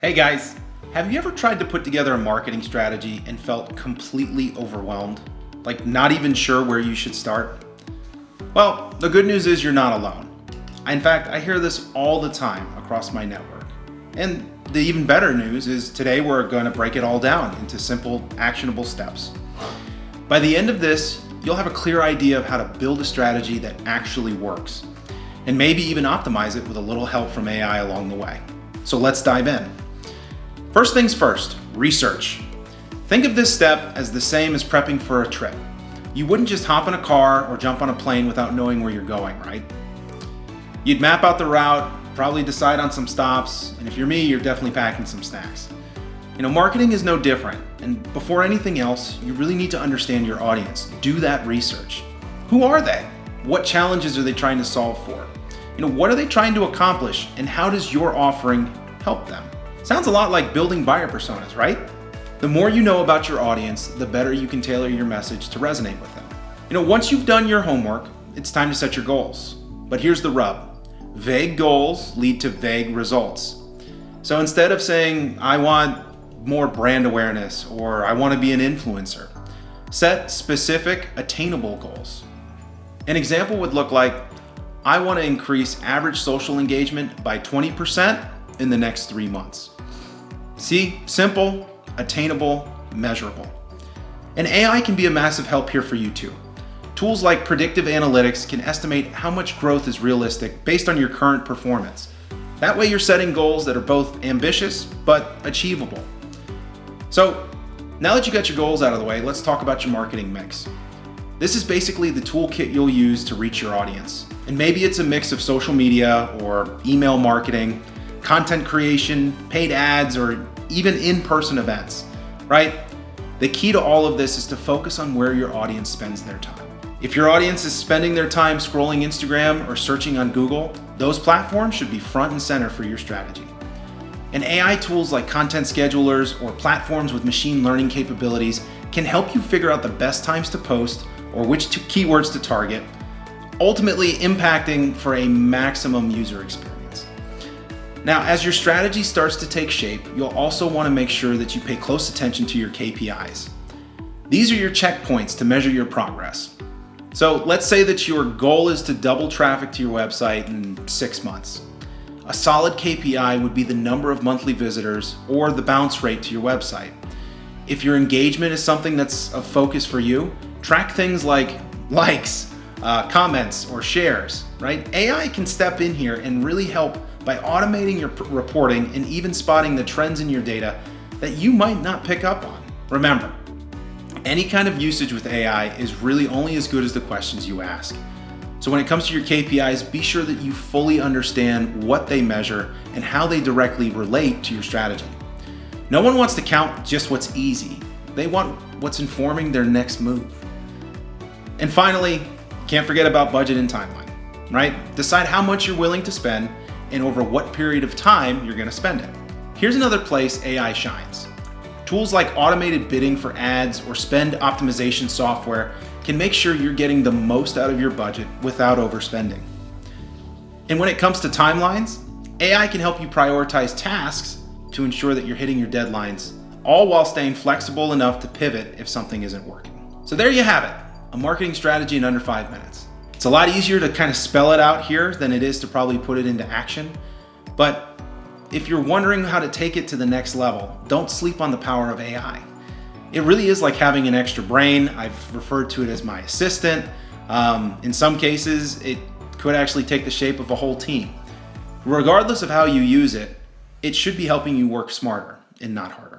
Hey guys, have you ever tried to put together a marketing strategy and felt completely overwhelmed? Like not even sure where you should start? Well, the good news is you're not alone. In fact, I hear this all the time across my network. And the even better news is today we're going to break it all down into simple, actionable steps. By the end of this, you'll have a clear idea of how to build a strategy that actually works, and maybe even optimize it with a little help from AI along the way. So let's dive in. First things first, research. Think of this step as the same as prepping for a trip. You wouldn't just hop in a car or jump on a plane without knowing where you're going, right? You'd map out the route, probably decide on some stops, and if you're me, you're definitely packing some snacks. Marketing is no different, and before anything else, you really need to understand your audience. Do that research. Who are they? What challenges are they trying to solve for? What are they trying to accomplish, and how does your offering help them? Sounds a lot like building buyer personas, right? The more you know about your audience, the better you can tailor your message to resonate with them. Once you've done your homework, it's time to set your goals. But here's the rub. Vague goals lead to vague results. So instead of saying, I want more brand awareness or I want to be an influencer, set specific, attainable goals. An example would look like, I want to increase average social engagement by 20% in the next 3 months. See, simple, attainable, measurable. And AI can be a massive help here for you too. Tools like predictive analytics can estimate how much growth is realistic based on your current performance. That way you're setting goals that are both ambitious but achievable. So now that you got your goals out of the way, let's talk about your marketing mix. This is basically the toolkit you'll use to reach your audience. And maybe it's a mix of social media or email marketing, content creation, paid ads, or even in-person events, right? The key to all of this is to focus on where your audience spends their time. If your audience is spending their time scrolling Instagram or searching on Google, those platforms should be front and center for your strategy. And AI tools like content schedulers or platforms with machine learning capabilities can help you figure out the best times to post or which keywords to target, ultimately impacting for a maximum user experience. Now, as your strategy starts to take shape, you'll also want to make sure that you pay close attention to your KPIs. These are your checkpoints to measure your progress. So let's say that your goal is to double traffic to your website in 6 months. A solid KPI would be the number of monthly visitors or the bounce rate to your website. If your engagement is something that's of focus for you, track things like likes, comments, or shares, right? AI can step in here and really help by automating your reporting and even spotting the trends in your data that you might not pick up on. Remember, any kind of usage with AI is really only as good as the questions you ask. So when it comes to your KPIs, be sure that you fully understand what they measure and how they directly relate to your strategy. No one wants to count just what's easy. They want what's informing their next move. And finally, can't forget about budget and timeline, right? Decide how much you're willing to spend and over what period of time you're going to spend it. Here's another place AI shines. Tools like automated bidding for ads or spend optimization software can make sure you're getting the most out of your budget without overspending. And when it comes to timelines, AI can help you prioritize tasks to ensure that you're hitting your deadlines, all while staying flexible enough to pivot if something isn't working. So there you have it, a marketing strategy in under 5 minutes. It's a lot easier to kind of spell it out here than it is to probably put it into action. But if you're wondering how to take it to the next level, don't sleep on the power of AI. It really is like having an extra brain. I've referred to it as my assistant. In some cases, it could actually take the shape of a whole team. Regardless of how you use it, it should be helping you work smarter and not harder.